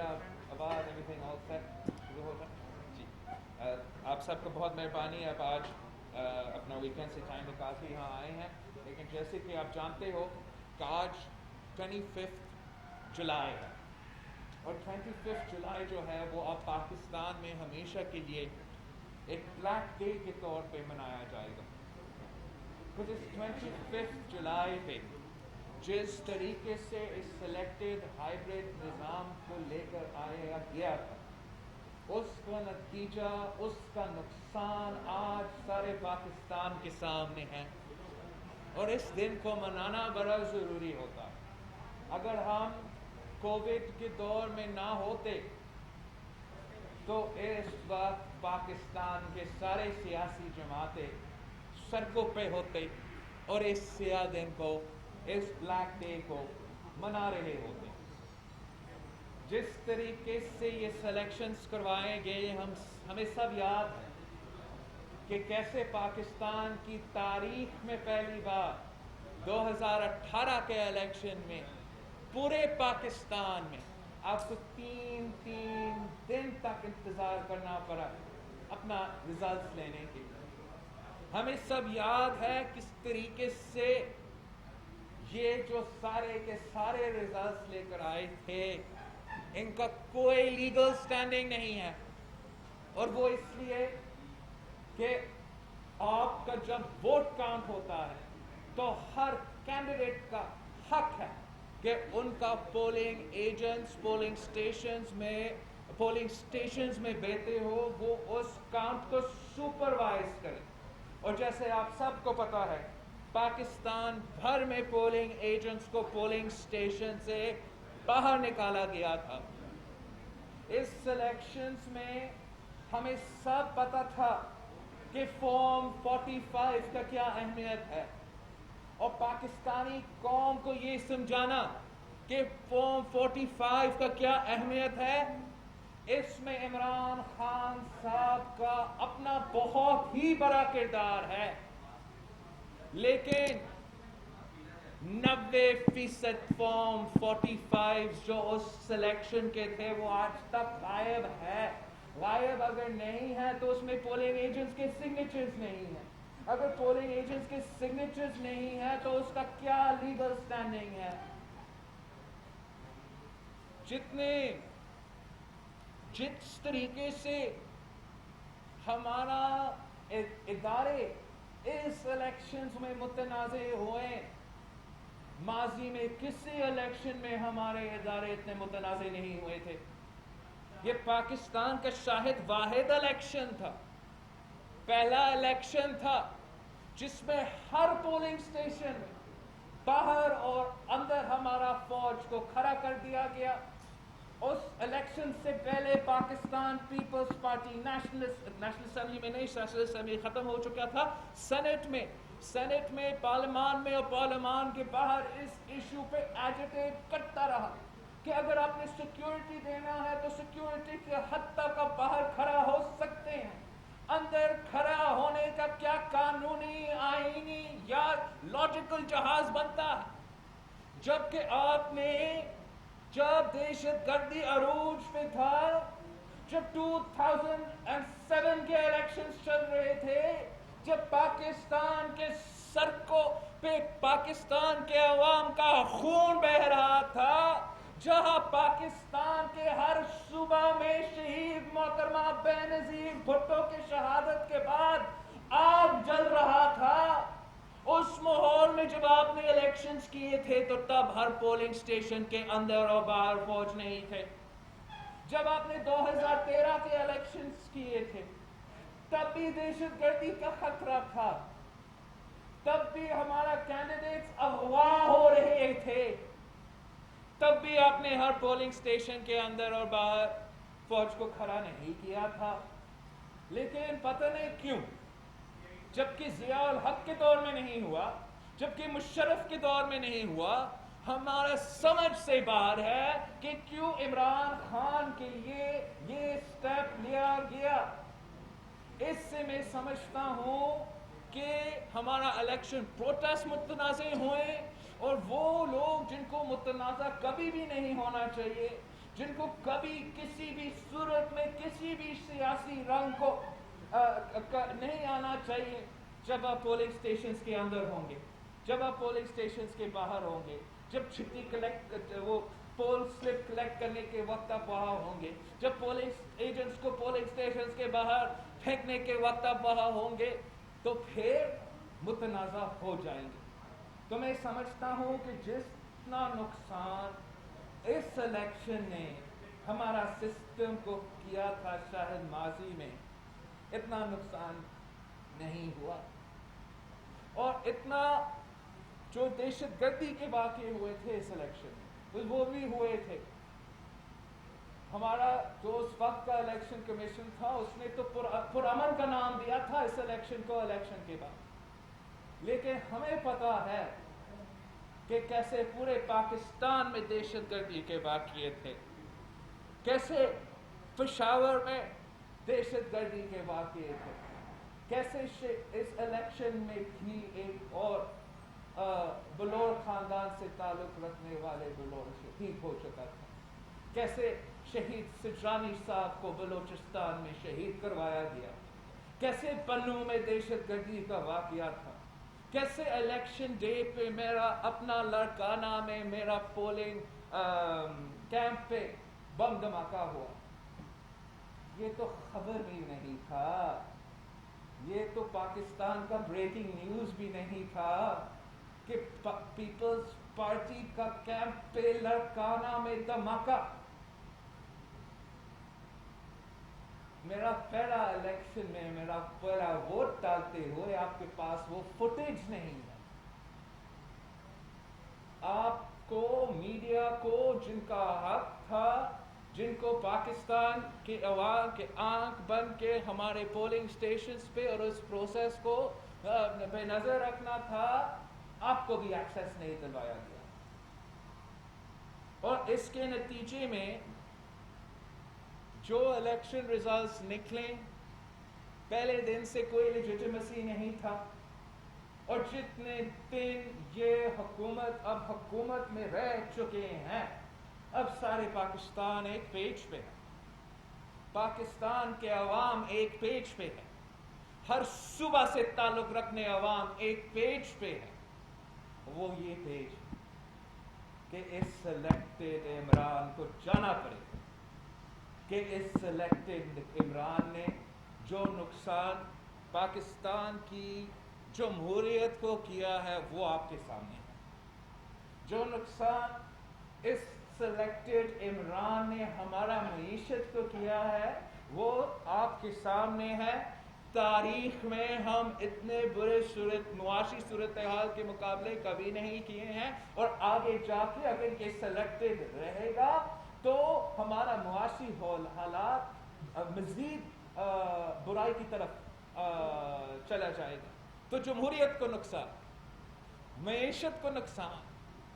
میرا آواز every all set شروع ہوگا جی. آپ سب کو بہت مہربانی. آپ آج اپنا ویکینڈ سے ٹائم نکال کے یہاں آئے ہیں. لیکن جیسے کہ آپ جانتے ہو کہ آج 25 جولائی ہے, اور 25 جولائی جو ہے وہ اب پاکستان میں ہمیشہ کے لیے ایک بلیک ڈے کے طور پہ منایا جائے گا. کچھ اس 25 جولائی پہ جس طریقے سے اس سلیکٹڈ ہائیبرڈ نظام کو لے کر آیا گیا تھا, اس کا نتیجہ, اس کا نقصان آج سارے پاکستان کے سامنے ہے, اور اس دن کو منانا بڑا ضروری ہوتا. اگر ہم کووڈ کے دور میں نہ ہوتے تو اس وقت پاکستان کے سارے سیاسی جماعتیں سڑکوں پہ ہوتے اور اس سیاہ دن کو, اس بلیک ڈے کو منا رہے ہوتے. جس طریقے سے یہ سلیکشنز کروائے گئے, ہمیں سب یاد ہے کہ کیسے پاکستان کی تاریخ میں پہلی بار 2018 کے الیکشن میں پورے پاکستان میں آپ کو 3 دن تک انتظار کرنا پڑا اپنا ریزلٹس لینے کے لیے. ہمیں سب یاد ہے کس طریقے سے یہ جو سارے کے سارے ریزلٹس لے کر آئے تھے, ان کا کوئی لیگل سٹینڈنگ نہیں ہے. اور وہ اس لیے کہ آپ کا جب ووٹ کاؤنٹ ہوتا ہے تو ہر کینڈیڈیٹ کا حق ہے کہ ان کا پولنگ ایجنٹس پولنگ سٹیشنز میں بیٹھے ہو, وہ اس کاؤنٹ کو سپروائز کرے. اور جیسے آپ سب کو پتا ہے, پاکستان بھر میں پولنگ ایجنٹس کو پولنگ سٹیشن سے باہر نکالا گیا تھا. اس سلیکشنز میں ہمیں سب پتا تھا کہ فارم 45 کا کیا اہمیت ہے, اور پاکستانی قوم کو یہ سمجھانا کہ فارم 45 کا کیا اہمیت ہے, اس میں عمران خان صاحب کا اپنا بہت ہی بڑا کردار ہے. لیکن 90% فارم 45 جو اس سلیکشن کے تھے وہ آج تک غائب ہے. غائب اگر نہیں ہے تو اس میں پولنگ ایجنٹس کے سگنیچرز نہیں ہیں. اگر پولنگ ایجنٹس کے سگنیچرز نہیں ہے تو اس کا کیا لیگل سٹینڈنگ ہے. جس طریقے سے ہمارا ادارے اس الیکشنز میں متنازع ہوئے, ماضی میں کسی الیکشن میں ہمارے ادارے اتنے متنازع نہیں ہوئے تھے. یہ پاکستان کا شاہد واحد الیکشن تھا, پہلا الیکشن تھا جس میں ہر پولنگ سٹیشن میں باہر اور اندر ہمارا فوج کو کھڑا کر دیا گیا. اس الیکشن سے پہلے Pakistan Peoples Party National Assembly میں نہیں, نیشنل اسمبلی ختم ہو چکا تھا, سینٹ میں پارلیمان میں اور پارلیمان کے باہر اس ایشو پہ ایجیٹیٹ کرتا رہا کہ اگر آپ نے سیکیورٹی دینا ہے تو سیکیورٹی کے حد تک آپ باہر کھڑا ہو سکتے ہیں, اندر کھڑا ہونے کا کیا قانونی, آئینی یا لاجیکل جہاز بنتا ہے. جبکہ آپ نے جب دہشت گردی عروج پہ تھا, جب 2007 کے الیکشنز چل رہے تھے, جب پاکستان کے سڑکوں پہ پاکستان کے عوام کا خون بہ رہا تھا, جہاں پاکستان کے ہر صوبہ میں شہید محترمہ بینظیر بھٹو کی شہادت کے بعد آگ جل رہا تھا, اس ماحول میں جب آپ نے الیکشنز کیے تھے تو تب ہر پولنگ سٹیشن کے اندر اور باہر فوج نہیں تھے. جب آپ نے 2013 کے الیکشنز کیے تھے تب بھی دہشت گردی کا خطرہ تھا, تب بھی ہمارا کینڈیڈیٹس اغوا ہو رہے تھے, تب بھی آپ نے ہر پولنگ سٹیشن کے اندر اور باہر فوج کو کھڑا نہیں کیا تھا. لیکن پتہ نہیں کیوں, جبکہ ضیاء الحق کے دور میں نہیں ہوا, جبکہ مشرف کے دور میں نہیں ہوا, ہمارا سمجھ سے باہر ہے کہ کیوں عمران خان کے لیے یہ سٹیپ لیا گیا. اس سے میں سمجھتا ہوں کہ ہمارا الیکشن پروٹیسٹ متنازع ہوئے, اور وہ لوگ جن کو متنازع کبھی بھی نہیں ہونا چاہیے, جن کو کبھی کسی بھی صورت میں کسی بھی سیاسی رنگ کو نہیں آنا چاہیے، جب آپ پولنگ اسٹیشنز کے اندر ہوں گے، جب آپ پولنگ اسٹیشنز کے باہر ہوں گے، جب چھٹی وہ پول سلپ کلیکٹ کرنے کے وقت آپ وہاں ہوں گے، جب پولنگ ایجنٹس کو پولنگ اسٹیشنز کے باہر پھینکنے کے وقت آپ وہاں ہوں گے، تو پھر متنازع ہو جائیں گے۔ تو میں سمجھتا ہوں کہ جتنا نقصان اس الیکشن نے ہمارا سسٹم کو کیا تھا شاید ماضی میں اتنا نقصان نہیں ہوا، اور اتنا جو دہشت گردی کے واقعے ہوئے تھے اس الیکشن میں وہ بھی ہوئے تھے۔ ہمارا جو اس وقت کا الیکشن کمیشن تھا اس نے تو پرامن کا نام دیا تھا اس الیکشن کو الیکشن کے بعد، لیکن ہمیں پتا ہے کہ کیسے پورے پاکستان میں دہشت گردی کے واقعے تھے، کیسے پشاور میں دہشت گردی کے واقعے تھے، کیسے اس الیکشن میں بھی ایک اور بلور خاندان سے تعلق رکھنے والے بلور شہید ہو چکا تھا، کیسے شہید سجرانی صاحب کو بلوچستان میں شہید کروایا گیا، کیسے پنوں میں دہشت گردی کا واقعہ تھا، کیسے الیکشن ڈے پہ میرا اپنا لڑکانہ میں میرا پولنگ کیمپ پہ بم دھماکہ ہوا۔ یہ تو خبر بھی نہیں تھا، یہ تو پاکستان کا بریکنگ نیوز بھی نہیں تھا کہ پیپلز پارٹی کا کیمپ پہ لڑکانہ میں دھماکہ۔ میرا پہلا الیکشن میں میرا پہلا ووٹ ڈالتے ہوئے آپ کے پاس وہ فوٹیج نہیں ہے۔ آپ کو میڈیا کو جن کا حق تھا، جن کو پاکستان کے عوام کے آنکھ بند کے ہمارے پولنگ سٹیشنز پہ اور اس پروسیس کو بے نظر رکھنا تھا، آپ کو بھی ایکسیس نہیں دلوایا گیا، اور اس کے نتیجے میں جو الیکشن ریزلٹس نکلے پہلے دن سے کوئی لیجیٹیمیسی نہیں تھا، اور جتنے دن یہ حکومت اب حکومت میں رہ چکے ہیں، اب سارے پاکستان ایک پیج پہ ہے، پاکستان کے عوام ایک پیج پہ ہے، ہر صوبہ سے تعلق رکھنے عوام ایک پیج پہ ہے، وہ یہ پیج کہ اس سلیکٹڈ عمران کو جانا پڑے گا، کہ اس سلیکٹڈ عمران نے جو نقصان پاکستان کی جمہوریت کو کیا ہے وہ آپ کے سامنے ہے، جو نقصان اس سلیکٹڈ عمران نے ہمارا معیشت کو کیا ہے وہ آپ کے سامنے ہے۔ تاریخ میں ہم اتنے برے معاشی صورتحال کے مقابلے کبھی نہیں کیے ہیں، اور آگے جا کے اگر یہ سلیکٹڈ رہے گا تو ہمارا معاشی حالات مزید برائی کی طرف چلا جائے گا، تو جمہوریت کو نقصان، معیشت کو نقصان،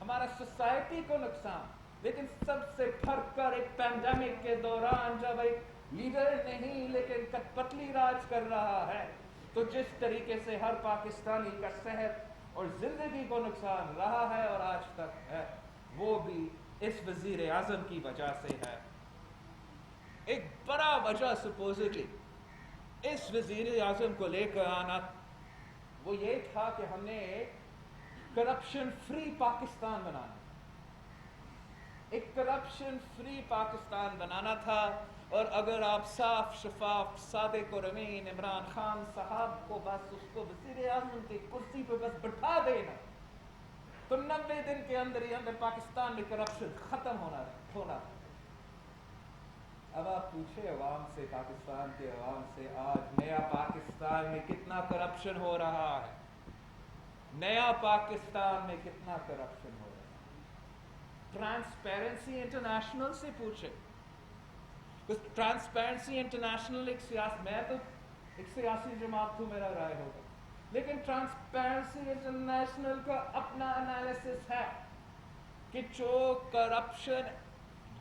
ہمارا سوسائٹی کو نقصان، لیکن سب سے بڑھ کر ایک پینڈیمک کے دوران جب ایک لیڈر نہیں لیکن کٹ پتلی راج کر رہا ہے، تو جس طریقے سے ہر پاکستانی کا صحت اور زندگی کو نقصان رہا ہے اور آج تک ہے، وہ بھی اس وزیر اعظم کی وجہ سے ہے۔ ایک بڑا وجہ سپوزٹلی اس وزیر اعظم کو لے کر آنا وہ یہ تھا کہ ہم نے کرپشن فری پاکستان بنانا، ایک کرپشن فری پاکستان بنانا تھا، اور اگر آپ صاف شفاف صادق اور امین عمران خان صاحب کو بس اس کو وزیر اعظم کی کرسی پہ بس بٹھا دینا تو 90 دن کے اندر ہی اندر پاکستان میں کرپشن ختم ہونا۔ اب آپ پوچھے عوام سے، پاکستان کے عوام سے، آج نیا پاکستان میں کتنا کرپشن ہو رہا ہے، نیا پاکستان میں کتنا کرپشن ہو رہا ہے۔ ٹرانسپیرنسی انٹرنیشنل سے پوچھے، ٹرانسپیرنسی انٹرنیشنل میں تو ایک سیاسی جماعت ہوں، میرا رائے ہوگا، لیکن ٹرانسپیرنسی انٹرنیشنل کا اپنا انالیسس ہے کہ جو کرپشن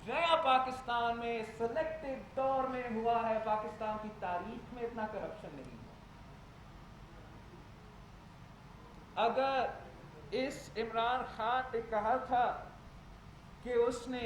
نیا پاکستان میں سلیکٹڈ دور میں ہوا ہے، پاکستان کی تاریخ میں اتنا کرپشن نہیں ہوا۔ اگر اس عمران خان نے کہا تھا کہ اس نے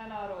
NRO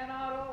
NRO,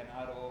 NRO।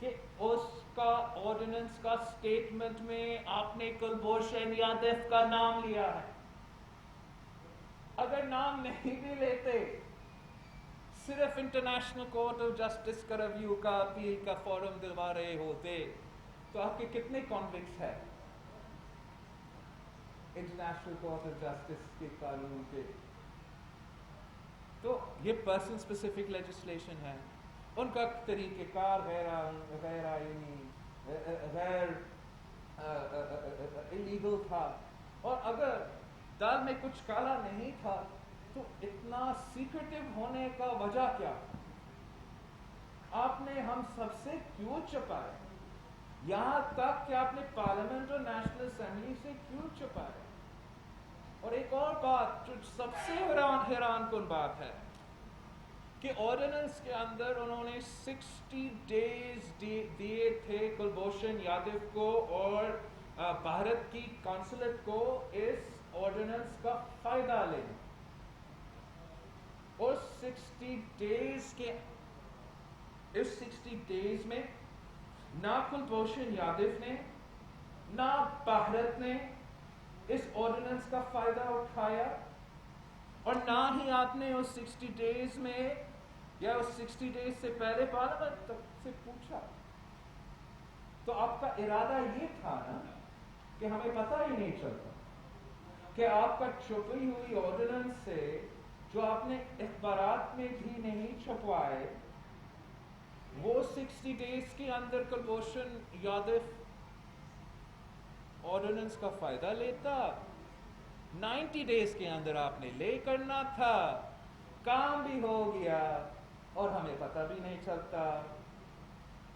کہ اس کا آرڈیننس کا سٹیٹمنٹ میں آپ نے کلبھوشن یادو کا نام لیا ہے. اگر نام نہیں بھی لیتے, صرف انٹرنیشنل کورٹ آف جسٹس کا ریویو کا اپیل کا فارم دلوا رہے ہوتے, تو آپ کے کتنے کانوکٹس ہیں انٹرنیشنل کورٹ آف جسٹس کے قانون کے؟ تو یہ پرسن اسپیسیفک لیجسلیشن ہے, ان کا طریقہ کار غیر آئینی, غیر انلیگل تھا. اور اگر دال میں کچھ کالا نہیں تھا تو اتنا سیکریٹو ہونے کا وجہ کیا؟ آپ نے ہم سب سے کیوں چھپائے؟ یہاں تک کہ آپ نے پارلیمنٹ اور نیشنل اسمبلی سے کیوں چھپائے؟ اور ایک اور بات جو سب سے حیران کن بات ہے کہ آرڈیننس کے اندر انہوں نے 60 days دیے تھے کلبھوشن یادو کو اور بھارت کی قونصلیٹ کو اس آرڈیننس کا فائدہ لینا. اور 60 days میں نہ کلبھوشن یادو نے نہ بھارت نے اس آرڈیننس کا فائدہ اٹھایا, اور نہ ہی آپ نے اس 60 days میں یا اس 60 days سے پہلے پارلیمنٹ تک سے پوچھا. تو آپ کا ارادہ یہ تھا نا کہ ہمیں پتہ ہی نہیں چلتا کہ آپ کا چھپی ہوئی آرڈیننس سے جو آپ نے اخبارات میں بھی نہیں چھپوائے, وہ 60 days کے اندر کلبھوشن یادو آرڈیننس کا فائدہ لیتا. 90 days کے اندر آپ نے لے کرنا تھا, کام بھی ہو گیا اور ہمیں پتہ بھی نہیں چلتا.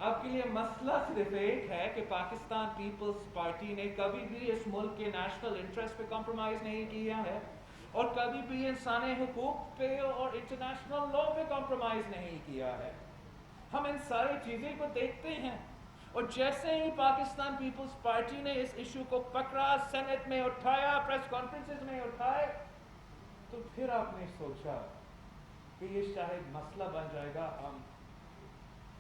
آپ کے لیے مسئلہ صرف ایک ہے کہ پاکستان پیپلز پارٹی نے کبھی بھی اس ملک کے نیشنل انٹرسٹ پہ کمپرومائز نہیں کیا ہے, اور کبھی بھی انسانی حقوق پہ اور انٹرنیشنل لا پہ کمپرومائز نہیں کیا ہے. ہم ان ساری چیزیں کو دیکھتے ہیں, اور جیسے ہی پاکستان پیپلز پارٹی نے اس ایشو کو پکڑا, سینٹ میں اٹھایا, پریس کانفرنسز میں اٹھائے, تو پھر آپ نے سوچا کہ یہ شاید مسئلہ بن جائے گا, ہم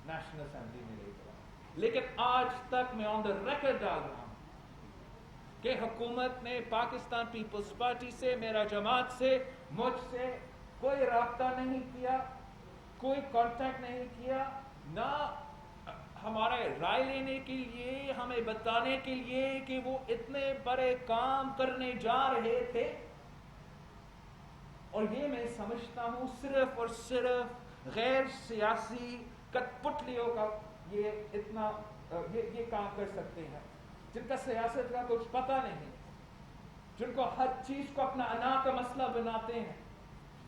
نیشنل اسمبلی میں لے کر. لیکن آج تک میں آن دا ریکارڈ ڈال رہا ہوں کہ حکومت نے پاکستان پیپلز پارٹی سے, میرا جماعت سے, مجھ سے کوئی رابطہ نہیں کیا, کوئی کانٹیکٹ نہیں کیا, نہ ہمارے رائے لینے کے لیے, ہمیں بتانے کے لیے کہ وہ اتنے بڑے کام کرنے جا رہے تھے. اور یہ میں سمجھتا ہوں صرف اور صرف غیر سیاسی کٹ پتلیوں کا یہ کام کر سکتے ہیں, جن کا سیاست کا کچھ پتہ نہیں, جن کو ہر چیز کو اپنا انا کا مسئلہ بناتے ہیں,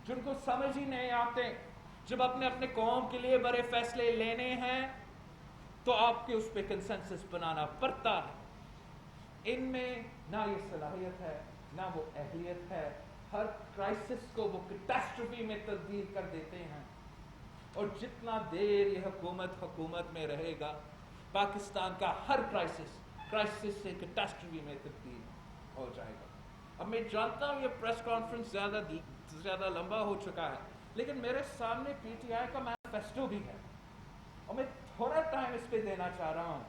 جن کو سمجھ ہی نہیں آتے جب اپنے قوم کے لیے بڑے فیصلے لینے ہیں تو آپ کے اس پہ کنسنسس بنانا پڑتا ہے. ان میں نہ یہ صلاحیت ہے نہ وہ اہلیت ہے. ہر کرائسس کو وہ کیٹاسٹروفی میں تبدیل کر دیتے ہیں, اور جتنا دیر یہ حکومت میں رہے گا, پاکستان کا ہر کرائسس سے کیٹاسٹروفی میں تبدیل ہو جائے گا. اب میں جانتا ہوں یہ پریس کانفرنس زیادہ لمبا ہو چکا ہے, لیکن میرے سامنے پی ٹی آئی کا مینیفیسٹو بھی ہے, اور میں تھوڑا ٹائم اس پہ دینا چاہ رہا ہوں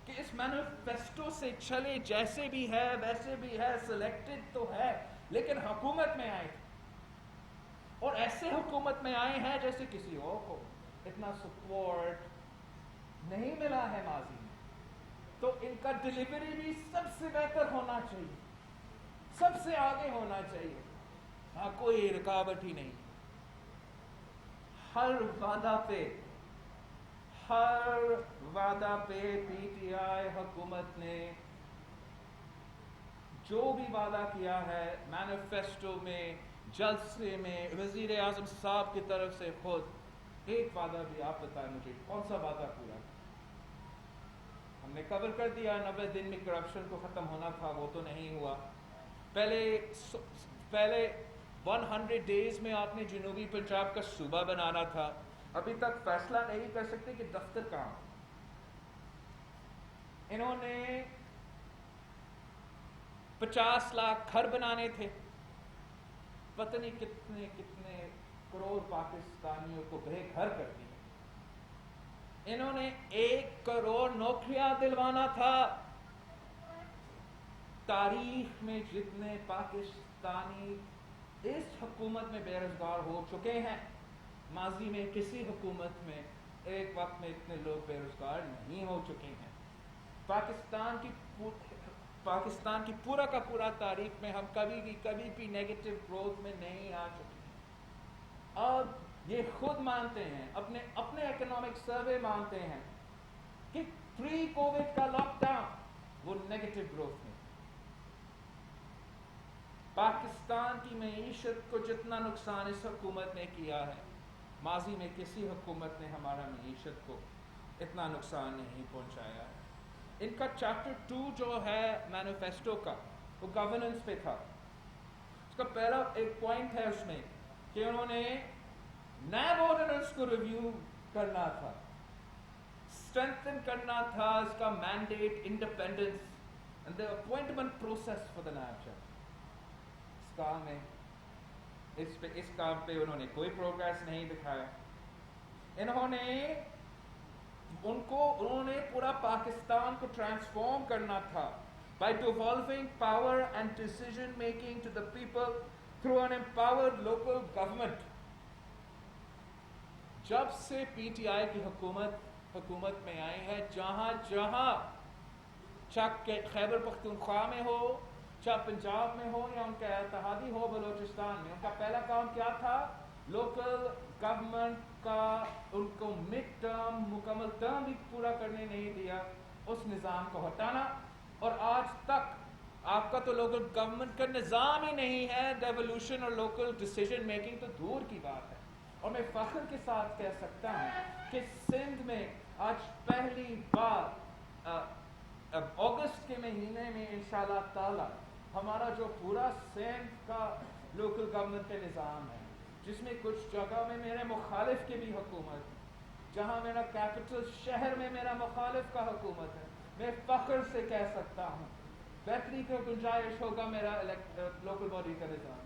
کہ اس مینیفیسٹو سے چلے, جیسے بھی ہے ویسے بھی ہے, سلیکٹڈ تو ہے, لیکن حکومت میں آئے, اور ایسے حکومت میں آئے ہیں جیسے کسی اور کو اتنا سپورٹ نہیں ملا ہے ماضی میں. تو ان کا ڈیلیوری بھی سب سے بہتر ہونا چاہیے, سب سے آگے ہونا چاہیے. ہاں, کوئی رکاوٹ ہی نہیں. ہر وعدہ پہ پی ٹی آئی حکومت نے جو بھی وعدہ کیا ہے, مینیفیسٹو میں, جلسے میں, وزیر اعظم صاحب کی طرف سے خود, ایک وعدہ بھی آپ بتائیں مجھے کون سا وعدہ پورا؟ ہم نے کور کر دیا 90 دن میں کرپشن کو ختم ہونا تھا, وہ تو نہیں ہوا. پہلے 100 days میں آپ نے جنوبی پنجاب کا صوبہ بنانا تھا, ابھی تک فیصلہ نہیں کر سکتے کہ دفتر کہاں. انہوں نے 50 لاکھ گھر بنانے تھے, پتہ نہیں کتنے کروڑ پاکستانیوں کو بے گھر کر دیا. انہوں نے 1 کروڑ نوکریاں دلوانا تھا. تاریخ میں جتنے پاکستانی اس حکومت میں بے روزگار ہو چکے ہیں، ماضی میں کسی حکومت میں ایک وقت میں اتنے لوگ بے روزگار نہیں ہو چکے ہیں. پاکستان کی پورا کا پورا تاریخ میں ہم کبھی بھی نیگیٹو گروتھ میں نہیں آ چکے ہیں. اب یہ خود مانتے ہیں، اپنے اکنامک سروے مانتے ہیں کہ پری کووڈ کا لاک ڈاؤن وہ نیگیٹو گروتھ میں. پاکستان کی معیشت کو جتنا نقصان اس حکومت نے کیا ہے، ماضی میں کسی حکومت نے ہمارا معیشت کو اتنا نقصان نہیں پہنچایا ہے. ان کا چیپٹر 2 جو ہے مینیفیسٹو کا، وہ گورننس پہ تھا. اس کا پہلا ایک پوائنٹ ہے اس میں کہ انہوں نے نیب آرڈیننس کو ریویو کرنا تھا، اسٹرینتھن کرنا تھا اس کا mandate, independence and the appointment process for the NAB. اس کام پہ انہوں نے کوئی پروگریس نہیں دکھایا. انہوں نے پورا پاکستان کو ٹرانسفارم کرنا تھا by devolving power and decision making to the people through an empowered local government. جب سے پی ٹی آئی کی حکومت میں آئی ہے، جہاں چاہے خیبر پختونخوا میں ہو، چاہے پنجاب میں ہو یا ان کا اتحادی ہو بلوچستان میں، ان کا پہلا کام کیا تھا؟ لوکل گورنمنٹ کا ان کو مڈ ٹرم مکمل ٹرم بھی پورا کرنے نہیں دیا، اس نظام کو ہٹانا. اور آج تک آپ کا تو لوکل گورنمنٹ کا نظام ہی نہیں ہے. ڈیولوشن اور لوکل ڈیسیجن میکنگ تو دور کی بات ہے. اور میں فخر کے ساتھ کہہ سکتا ہوں کہ سندھ میں آج پہلی بار اگست کے مہینے میں انشاءاللہ تعالی ہمارا جو پورا سندھ کا لوکل گورنمنٹ کا نظام ہے، جس میں کچھ جگہ میں میرے مخالف کی بھی حکومت ہے، جہاں میرا کیپٹل شہر میں میرا مخالف کا حکومت ہے، میں فخر سے کہہ سکتا ہوں بہتری کی گنجائش ہوگا میرا لوکل باڈی کا نظام.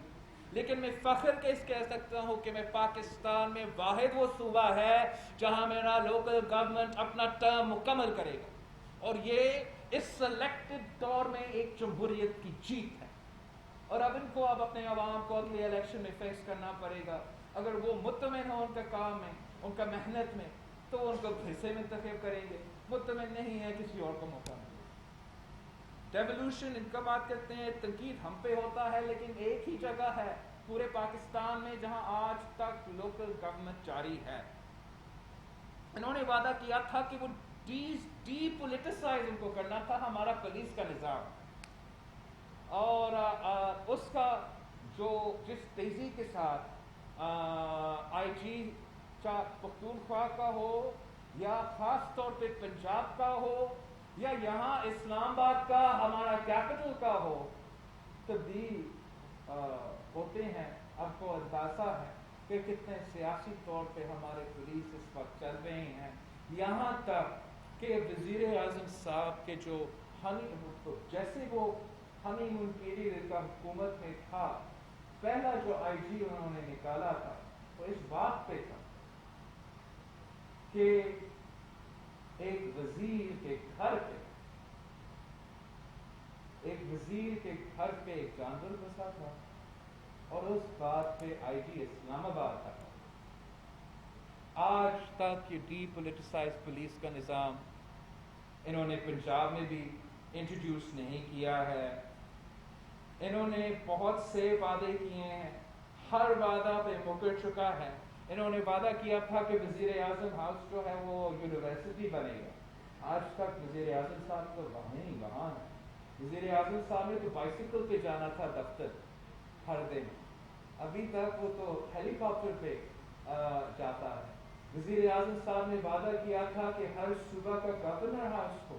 لیکن میں فخر کے اس کہہ سکتا ہوں کہ میں پاکستان میں واحد وہ صوبہ ہے جہاں میرا لوکل گورنمنٹ اپنا ٹرم مکمل کرے گا. اور یہ اس سلیکٹڈ دور میں ایک جمہوریت کی جیت ہے. اور اب ان کو اپنے عوام کو اگلے الیکشن میں فیس کرنا پڑے گا. اگر وہ مطمئن ہو ان کا کام میں، ان کا محنت میں، تو وہ ان کو پھر سے منتخب کریں گے. مطمئن نہیں ہے، کسی اور کو موقع ملے. ڈیولوشن ان کا بات کرتے ہیں، تنقید ہم پہ ہوتا ہے، لیکن ایک ہی جگہ ہے پورے پاکستان میں جہاں آج تک لوکل گورنمنٹ جاری ہے. انہوں نے وعدہ کیا تھا کہ وہ ڈی پولیٹیسائز ان کو کرنا تھا ہمارا پولیس کا نظام. اور اس کا جس تیزی کے ساتھ آئی جی چاہے پختونخوا کا ہو یا خاص طور پہ پنجاب کا ہو یا یہاں اسلام آباد کا ہمارا کیپٹل کا ہو، تبدیل ہوتے ہیں. آپ کو اندازہ ہے کہ کتنے سیاسی طور پہ ہمارے پولیس اس وقت چل رہے ہیں. یہاں تک کہ وزیر اعظم صاحب کے جو جیسے وہ ہنی مون پیریڈ کا حکومت میں تھا، پہلا جو آئی جی انہوں نے نکالا تھا وہ اس بات پہ تھا کہ ایک وزیر کے گھر پہ ایک جانور بسا تھا، اور اس بات پہ آئی جی اسلام آباد تھا. آج تک یہ ڈی پولیٹیسائز پولیس کا نظام انہوں نے پنجاب میں بھی انٹروڈیوس نہیں کیا ہے. انہوں نے بہت سے وعدے کیے ہیں، ہر وعدہ پہ مکر چکا ہے. انہوں نے وعدہ کیا تھا کہ وزیر اعظم ہاؤس جو ہے وہ یونیورسٹی بنے گا. آج تک وزیر اعظم صاحب تو وہاں ہے. وزیر اعظم صاحب نے تو بائسیکل پہ جانا تھا دفتر ہر دن، ابھی تک وہ تو ہیلی کاپٹر پہ جاتا ہے. وزیر اعظم صاحب نے وعدہ کیا تھا کہ ہر صوبہ کا گورنر ہاؤس کو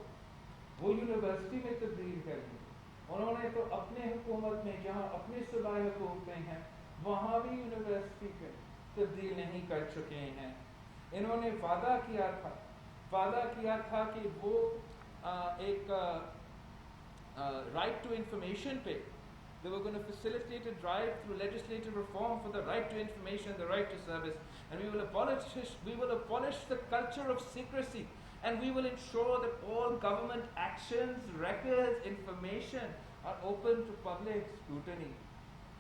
وہ یونیورسٹی میں تبدیل کر دیں. انہوں نے تو اپنے حکومت میں جہاں اپنے صوبائی حکومتیں ہیں وہاں بھی یونیورسٹی کو تبدیل نہیں کر چکے ہیں. انہوں نے وعدہ کیا تھا کہ وہ ایک رائٹ ٹو انفارمیشن پہ They were going to facilitate a drive through legislative reform for the right to information, the right to service, and we will abolish the culture of secrecy, and we will ensure that all government actions, records, information are open to public scrutiny.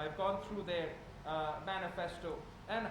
I've gone through their manifesto, and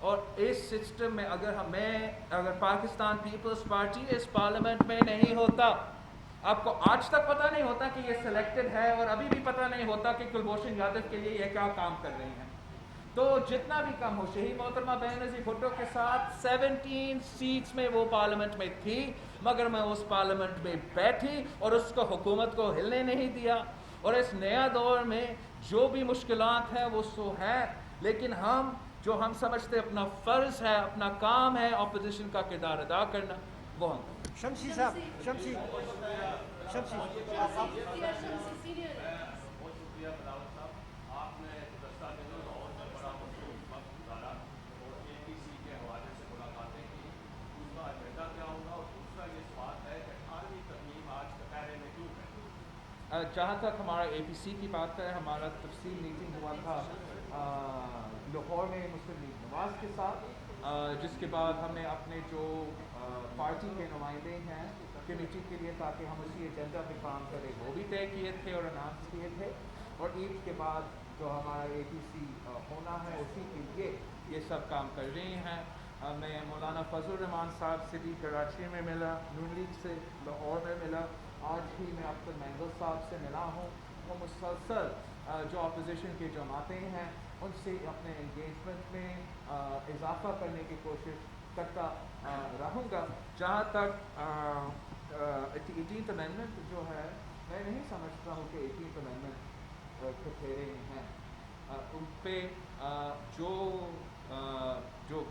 اور اس system میں اگر Pakistan Peoples party اس parliament میں نہیں ہوتا، آپ کو آج تک پتہ نہیں ہوتا کہ یہ سلیکٹڈ ہے، اور ابھی بھی پتہ نہیں ہوتا کہ کلبھوشن یادو کے لیے یہ کیا کام کر رہے ہیں. تو جتنا بھی کم ہو، شہید محترمہ بینظیر بھٹو کے ساتھ 17 سیٹس میں وہ پارلیمنٹ میں تھی، مگر میں اس پارلیمنٹ میں بیٹھی اور اس کو حکومت کو ہلنے نہیں دیا. اور اس نیا دور میں جو بھی مشکلات ہیں وہ سو ہے، لیکن ہم سمجھتے اپنا فرض ہے، اپنا کام ہے اپوزیشن کا کردار ادا کرنا، وہ ہم شمسی صاحب، شمسی شمسی جہاں تک ہمارا اے پی سی کی بات ہے، ہمارا تفصیل میٹنگ ہوا تھا لاہور میں مسلم لیگ نواز کے ساتھ، جس کے بعد ہم نے اپنے جو پارٹی کے نمائندے ہیں کمیٹی کے لیے تاکہ ہم اسی ایجنڈا پہ کام کریں وہ بھی طے کیے تھے اور اناؤنس کیے تھے. اور عید کے بعد جو ہمارا اے پی سی ہونا ہے اسی کے لیے یہ سب کام کر رہے ہیں. میں مولانا فضل الرحمان صاحب سے بھی کراچی میں ملا، نون لیگ سے لاہور میں ملا، آج بھی میں اب تک مینگل صاحب سے ملا ہوں. وہ مسلسل جو اپوزیشن کی جماعتیں ہیں ان سے اپنے انگیجمنٹ میں اضافہ کرنے کی کوشش کرتا رہوں گا. جہاں تک 18th امینڈمنٹ جو ہے، میں نہیں سمجھتا ہوں کہ 18th امینڈمنٹ کھٹیرے ہیں. ان پہ جو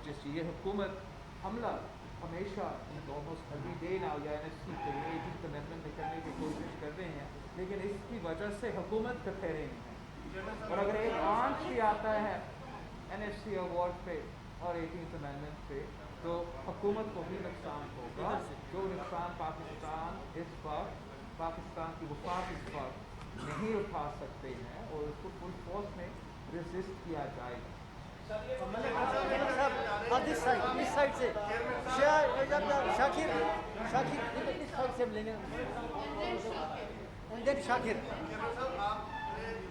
جس یہ حکومت حملہ ہمیشہ آلموسٹ ایوری ڈے ناؤ یا این ایس سی کے لیے 18th امینڈمنٹ میں کرنے کی کوشش کر رہے ہیں، لیکن اس کی وجہ سے حکومت کھٹیرے ہیں. اور اگر ایک آنچ بھی آتا ہے این ایس سی ایوارڈ پہ اور 18th امینڈمنٹ پہ تو حکومت کو بھی نقصان ہوگا. جو نقصان پاکستان کی وفاق اس وقت نہیں اٹھا سکتے ہیں، اور اس کو فل فورس میں ریزسٹ کیا جائے گا. اس سائڈ سے شاکر اس سائڈ سے لینے شاکر.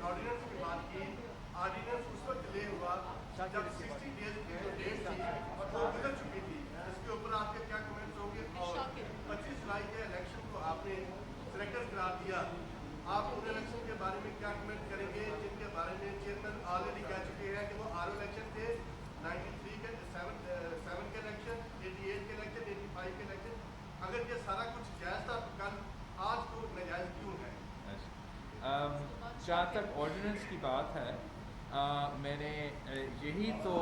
آرڈیننس کی بات کی، آرڈیننس اس وقت ڈیلے ہوا جب 60 ڈیز کی جو ڈیٹ تھی اور وہ گزر چکی تھی. اس کے اوپر آپ کے کیا کمنٹس ہوں گے؟ اور 25 جولائی کے الیکشن کو آپ نے سلیکٹڈ قرار دیا، آپ ان الیکشن کے بارے میں کیا کمنٹ کریں گے جن کے بارے میں چیئرمین آلریڈی کہہ چکے ہیں کہ وہ آر الیکشن تھے، 93 کے 7 کے الیکشن، 88 کے الیکشن، 85 کے الیکشن. اگر یہ سارا کچھ جائز تھا تو کل آج کو ناجائز کیوں ہے؟ جہاں تک آرڈیننس کی بات ہے، میں نے یہی تو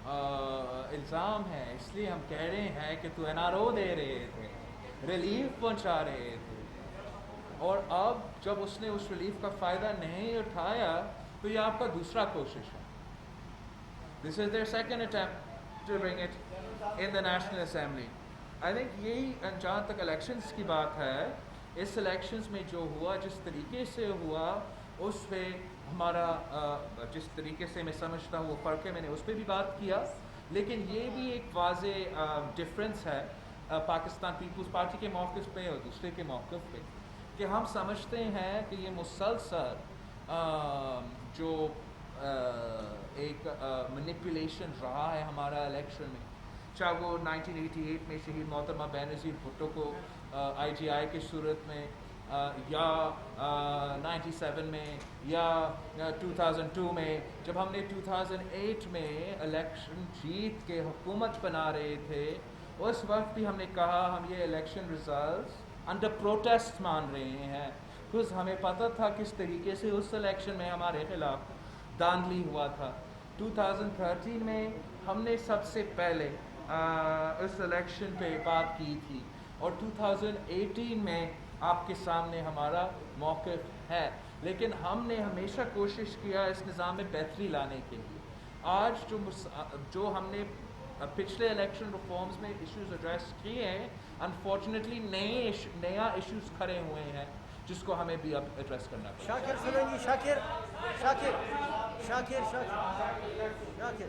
الزام ہے، اس لیے ہم کہہ رہے ہیں کہ تو این آر او دے رہے تھے، ریلیف پہنچا رہے تھے، اور اب جب اس نے اس ریلیف کا فائدہ نہیں اٹھایا تو یہ آپ کا دوسرا کوشش ہے. This is their second attempt to bring it in the national assembly. I think یہی جہاں تک الیکشنز کی بات ہے، اس الیکشنز میں جو ہوا، جس طریقے سے ہوا، اس پہ ہمارا جس طریقے سے میں سمجھتا ہوں وہ فرق ہے، میں نے اس پہ بھی بات کیا. لیکن یہ بھی ایک واضح ڈفرینس ہے پاکستان پیپلز پارٹی کے موقف پہ اور دوسرے کے موقف پہ، کہ ہم سمجھتے ہیں کہ یہ مسلسل جو ایک مینیپولیشن رہا ہے ہمارا الیکشن میں، چاہے وہ 1988 میں شہید محترمہ بینظیر بھٹو کو آئی جی آئی کی صورت میں، یا 97 میں، یا 2002 میں، جب ہم نے 2008 میں الیکشن جیت کے حکومت بنا رہے تھے، اس وقت بھی ہم نے کہا ہم یہ الیکشن ریزلٹس انڈر پروٹیسٹ مان رہے ہیں، کیونکہ ہمیں پتہ تھا کس طریقے سے اس الیکشن میں ہمارے خلاف دھاندلی ہوا تھا. 2013 میں ہم نے سب سے پہلے اس الیکشن پہ بات کی تھی، اور 2018 میں آپ کے سامنے ہمارا موقف ہے. لیکن ہم نے ہمیشہ کوشش کیا اس نظام میں بہتری لانے کے لیے. آج جو ہم نے پچھلے الیکشن ریفارمز میں ایشوز ایڈریس کیے ہیں، انفارچونیٹلی نیا ایشوز کھڑے ہوئے ہیں جس کو ہمیں بھی اب ایڈریس کرنا پڑے. شاکر سلنگی، شاکر شاکر شاکر شاکر شاکر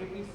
APC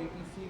APC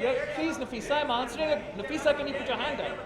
Yeah, please, Nafisa, I'm answering it. Nafisa, can you put your hand up?